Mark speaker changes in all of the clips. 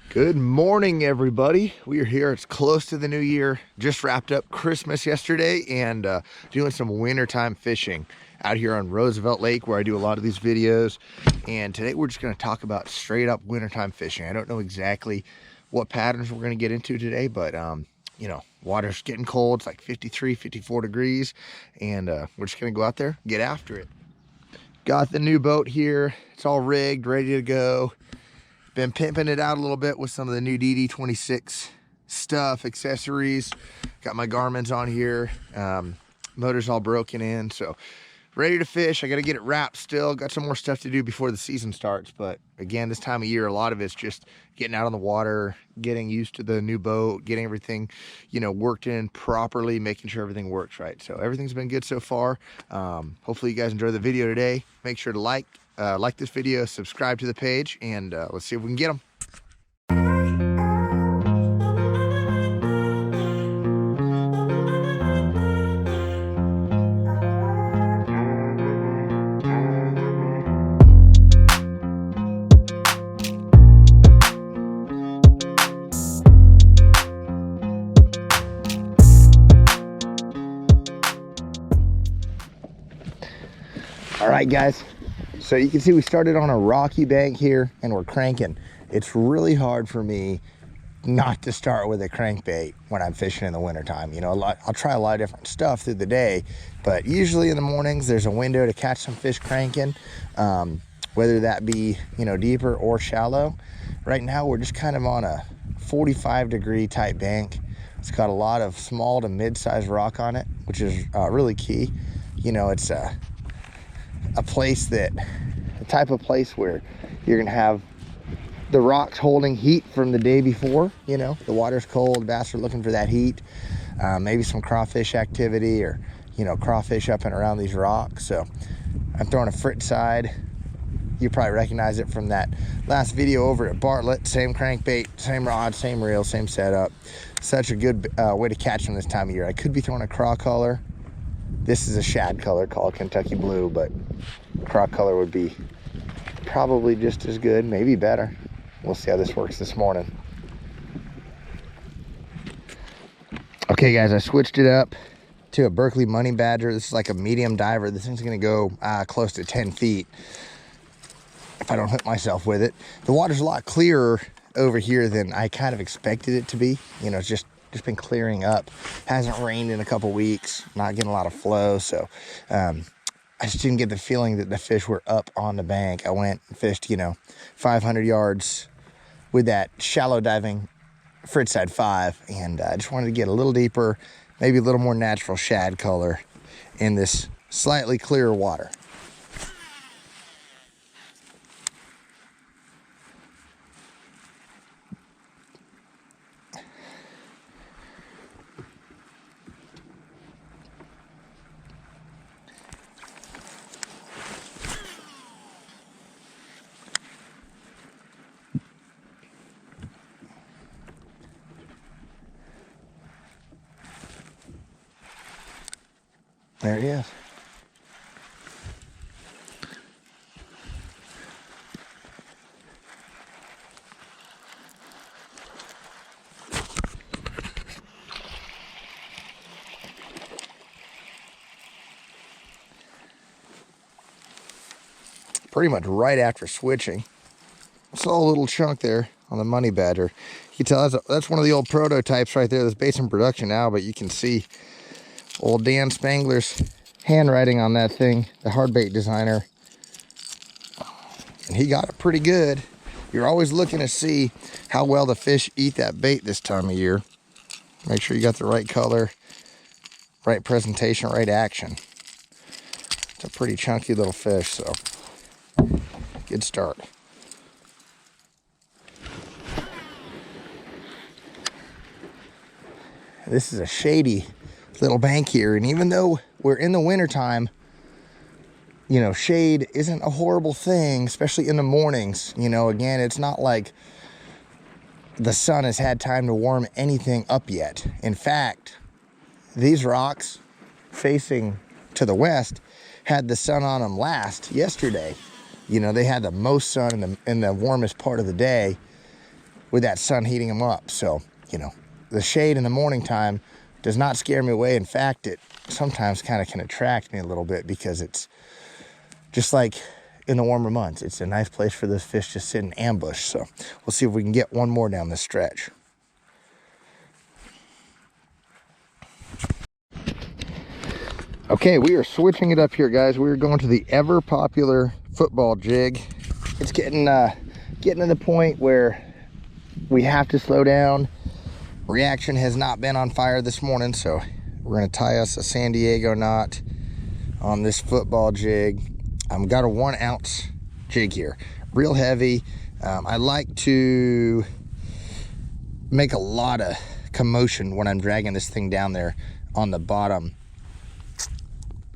Speaker 1: Good morning, everybody. We are here. It's close to the new year. Just wrapped up Christmas yesterday and doing some wintertime fishing out here on Roosevelt Lake, where I do a lot of these videos. And today we're just going to talk about straight up wintertime fishing. I don't know exactly what patterns we're going to get into today, but you know, water's getting cold. It's like 53, 54 degrees, and we're just going to go out there, get after it. Got the new boat here. It's all rigged, ready to go. Been pimping it out a little bit with some of the new DD26 stuff, accessories. Got my Garmin's on here. Motor's all broken in, so ready to fish. I got to get it wrapped still. Got some more stuff to do before the season starts, but again, this time of year, a lot of it's just getting out on the water, getting used to the new boat, getting everything, you know, worked in properly, making sure everything works right. So everything's been good so far. Hopefully you guys enjoy the video today. Make sure to like this video, subscribe to the page, and let's see if we can get them. All right, guys. So you can see we started on a rocky bank here and we're cranking. It's really hard for me not to start with a crankbait when I'm fishing in the wintertime. You know, I'll try a lot of different stuff through the day, but usually in the mornings there's a window to catch some fish cranking, whether that be, you know, deeper or shallow. Right now we're just kind of on a 45-degree type bank. It's got a lot of small to mid-sized rock on it, which is really key. You know, it's a place the type of place where you're gonna have the rocks holding heat from the day before. You know, the water's cold, bass are looking for that heat, maybe some crawfish activity, or, you know, crawfish up and around these rocks. So I'm throwing a Fritz side. You probably recognize it from that last video over at Bartlett. Same crankbait, same rod, same reel, same setup. Such a good way to catch them this time of year. I could be throwing a craw color. This is a shad color called Kentucky Blue, but craw color would be probably just as good, maybe better. We'll see how this works this morning. Okay, guys, I switched it up to a Berkley Money Badger. This is like a medium diver. This thing's gonna go close to 10 feet if I don't hook myself with it. The water's a lot clearer over here than I kind of expected it to be. You know, it's just been clearing up. Hasn't rained in a couple weeks, not getting a lot of flow, so I just didn't get the feeling that the fish were up on the bank. I went and fished, you know, 500 yards with that shallow diving Fritz side 5, and I just wanted to get a little deeper, maybe a little more natural shad color in this slightly clearer water. There he is. Pretty much right after switching. I saw a little chunk there on the Money Badger. You can tell that's one of the old prototypes right there. This bait's in production now, but you can see old Dan Spangler's handwriting on that thing, the hard bait designer. And he got it pretty good. You're always looking to see how well the fish eat that bait this time of year. Make sure you got the right color, right presentation, right action. It's a pretty chunky little fish, so good start. This is a shady little bank here, and even though we're in the wintertime, you know, shade isn't a horrible thing, especially in the mornings. You know, again, it's not like the sun has had time to warm anything up yet. In fact, these rocks facing to the west had the sun on them yesterday. You know, they had the most sun in the warmest part of the day. with that sun heating them up. So, you know, the shade in the morning time does not scare me away. In fact, it sometimes kind of can attract me a little bit, because it's just like in the warmer months, it's a nice place for those fish to sit in ambush. So we'll see if we can get one more down this stretch. Okay, we are switching it up here, guys. We are going to the ever popular football jig. It's getting to the point where we have to slow down. Reaction has not been on fire this morning, so we're gonna tie us a San Diego knot on this football jig. I've got a 1 ounce jig here, real heavy. I like to make a lot of commotion when I'm dragging this thing down there on the bottom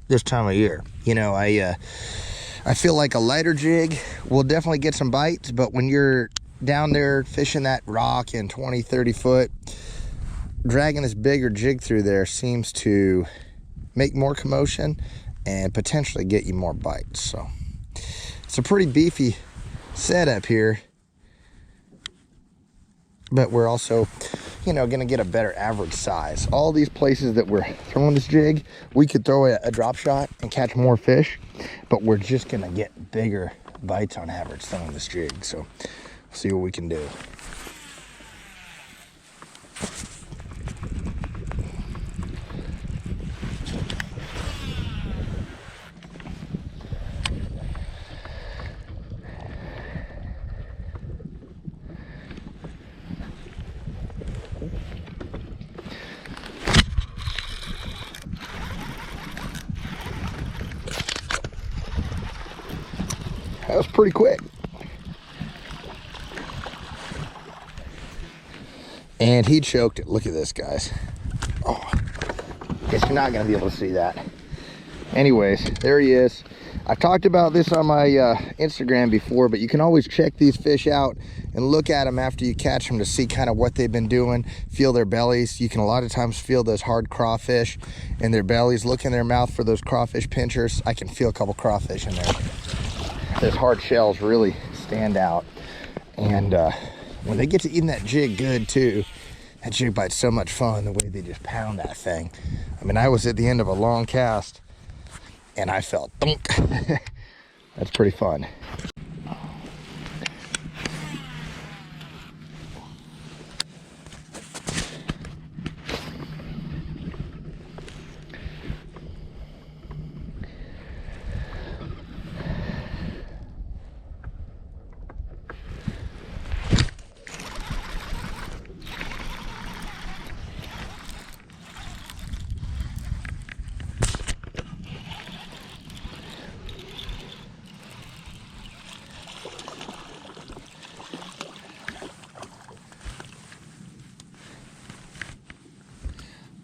Speaker 1: this time of year. You know, I feel like a lighter jig will definitely get some bites, but when you're down there fishing that rock in 20, 30 foot, dragging this bigger jig through there seems to make more commotion and potentially get you more bites. So it's a pretty beefy setup here, but we're also, you know, gonna get a better average size. All these places that we're throwing this jig, we could throw a drop shot and catch more fish, but we're just gonna get bigger bites on average throwing this jig. So we'll see what we can do. That was pretty quick. And he choked it. Look at this, guys. Oh, guess you're not gonna be able to see that. Anyways, there he is. I talked about this on my Instagram before, but you can always check these fish out and look at them after you catch them to see kind of what they've been doing, feel their bellies. You can a lot of times feel those hard crawfish in their bellies. Look in their mouth for those crawfish pinchers. I can feel a couple crawfish in there. Those hard shells really stand out. And when they get to eating that jig good too, that jig bite's so much fun, the way they just pound that thing. I mean, I was at the end of a long cast and I felt thunk. That's pretty fun.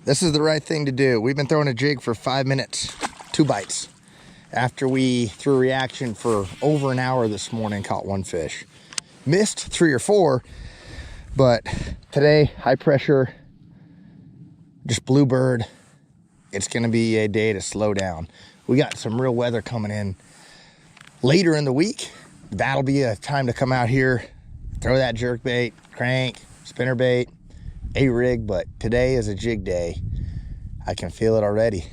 Speaker 1: This is the right thing to do. We've been throwing a jig for 5 minutes, 2 bites. After we threw reaction for over an hour this morning, caught 1 fish. Missed 3 or 4, but today, high pressure, just bluebird. It's gonna be a day to slow down. We got some real weather coming in later in the week. That'll be a time to come out here, throw that jerk bait, crank, spinner bait, a rig, but today is a jig day. I can feel it already.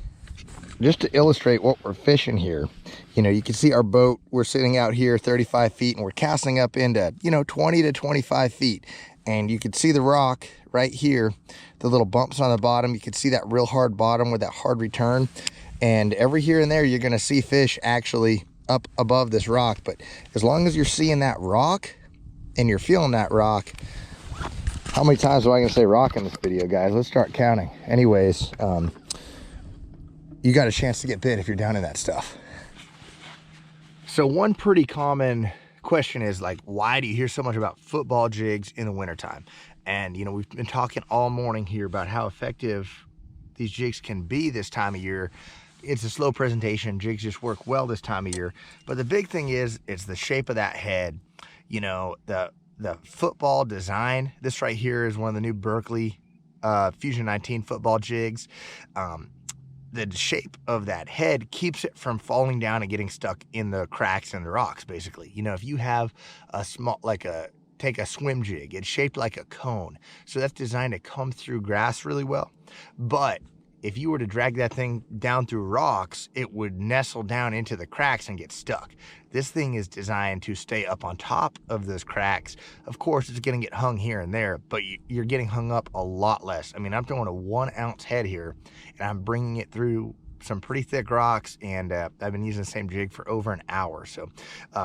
Speaker 1: Just to illustrate what we're fishing here, you know, you can see our boat, we're sitting out here 35 feet and we're casting up into, you know, 20 to 25 feet. And you can see the rock right here, the little bumps on the bottom. You can see that real hard bottom with that hard return. And every here and there, you're gonna see fish actually up above this rock. But as long as you're seeing that rock and you're feeling that rock, how many times am I gonna say rock in this video, guys? Let's start counting. Anyways, you got a chance to get bit if you're down in that stuff. So one pretty common question is like, why do you hear so much about football jigs in the wintertime? And you know, we've been talking all morning here about how effective these jigs can be this time of year. It's a slow presentation. Jigs just work well this time of year. But the big thing is, it's the shape of that head. You know, the football design. This right here is one of the new Berkley Fusion 19 football jigs. The shape of that head keeps it from falling down and getting stuck in the cracks and the rocks, basically. You know, if you have a small, like a take a swim jig. It's shaped like a cone. So that's designed to come through grass really well. But if you were to drag that thing down through rocks, it would nestle down into the cracks and get stuck. This thing is designed to stay up on top of those cracks. Of course, it's gonna get hung here and there, but you're getting hung up a lot less. I mean, I'm throwing a 1 ounce head here, and I'm bringing it through some pretty thick rocks, and I've been using the same jig for over an hour. So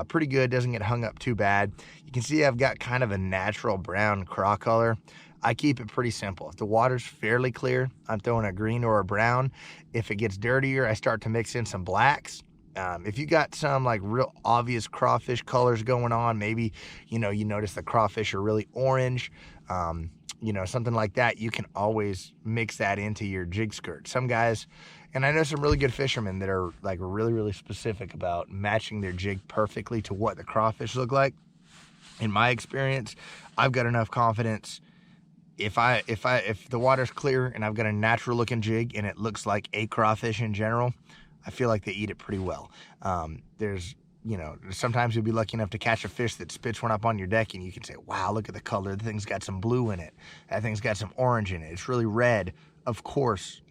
Speaker 1: pretty good, doesn't get hung up too bad. You can see I've got kind of a natural brown craw color. I keep it pretty simple. If the water's fairly clear, I'm throwing a green or a brown. If it gets dirtier, I start to mix in some blacks. If you got some like real obvious crawfish colors going on, maybe, you notice the crawfish are really orange, something like that, you can always mix that into your jig skirt. Some guys, and I know some really good fishermen that are like really, really specific about matching their jig perfectly to what the crawfish look like. In my experience, I've got enough confidence. If the water's clear and I've got a natural looking jig and it looks like a crawfish in general, I feel like they eat it pretty well. Sometimes you'll be lucky enough to catch a fish that spits one up on your deck and you can say, wow, look at the color. The thing's got some blue in it. That thing's got some orange in it. It's really red. Of course,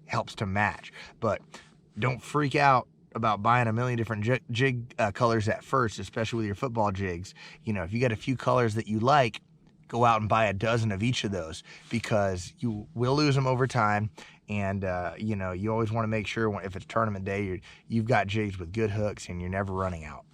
Speaker 1: helps to match. But don't freak out about buying a million different jig colors at first, especially with your football jigs. If you got a few colors that you like, go out and buy a dozen of each of those, because you will lose them over time. And, you always want to make sure if it's tournament day, you've got jigs with good hooks and you're never running out.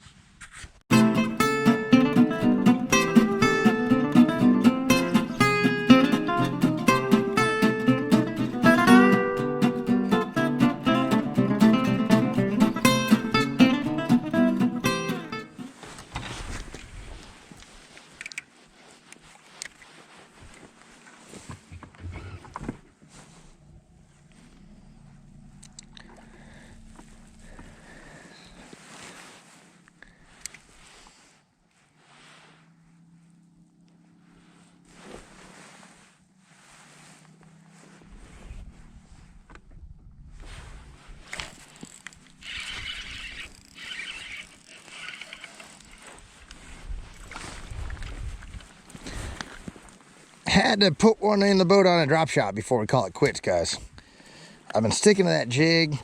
Speaker 1: Had to put one in the boat on a drop shot before we call it quits, guys. I've been sticking to that jig.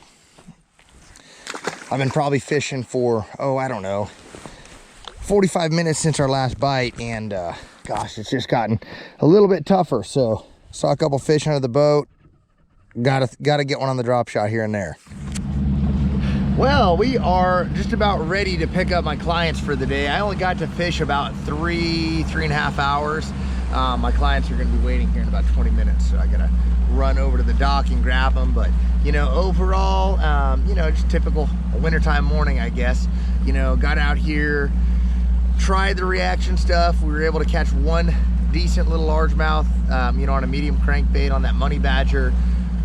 Speaker 1: I've been probably fishing for, 45 minutes since our last bite, and gosh, it's just gotten a little bit tougher. So saw a couple fish under the boat. Gotta get one on the drop shot here and there. Well, we are just about ready to pick up my clients for the day. I only got to fish about three and a half hours. My clients are going to be waiting here in about 20 minutes, so I gotta run over to the dock and grab them. But overall, just typical wintertime morning, I guess. Got out here, tried the reaction stuff. We were able to catch one decent little largemouth, on a medium crankbait on that Money Badger.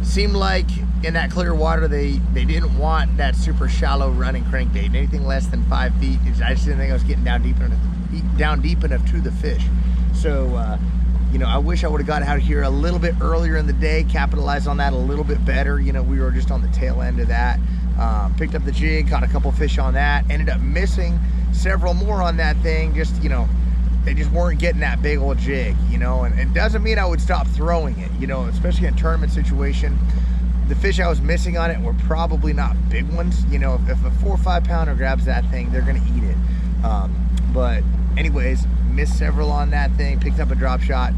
Speaker 1: Seemed like in that clear water they didn't want that super shallow running crankbait. Anything less than 5 feet, I just didn't think I was getting down deep enough to the fish. So I wish I would have got out here a little bit earlier in the day, capitalized on that a little bit better. We were just on the tail end of that. Picked up the jig, caught a couple fish on that, ended up missing several more on that thing. Just they just weren't getting that big old jig, and it doesn't mean I would stop throwing it, especially in a tournament situation. The fish I was missing on it were probably not big ones. If a 4 or 5 pounder grabs that thing, they're gonna eat it. But anyways, missed several on that thing, picked up a drop shot,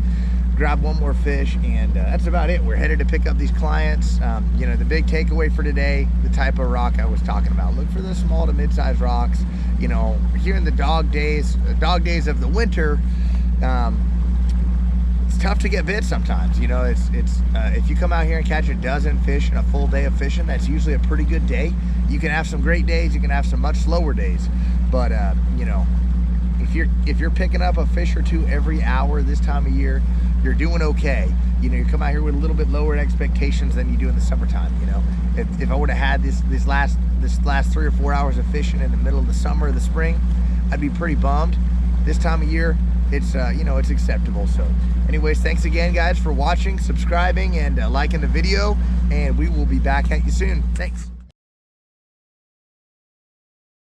Speaker 1: grabbed one more fish, and that's about it. We're headed to pick up these clients. The big takeaway for today, the type of rock I was talking about. Look for the small to mid-sized rocks. Here in the dog days of the winter, it's tough to get bit sometimes. If you come out here and catch a dozen fish in a full day of fishing, that's usually a pretty good day. You can have some great days, you can have some much slower days, but if you're picking up a fish or two every hour this time of year, you're doing okay. You come out here with a little bit lower expectations than you do in the summertime. If I would have had this last 3 or 4 hours of fishing in the middle of the summer or the spring, I'd be pretty bummed. This time of year, it's it's acceptable. So anyways, thanks again, guys, for watching, subscribing, and liking the video, and we will be back at you soon. Thanks.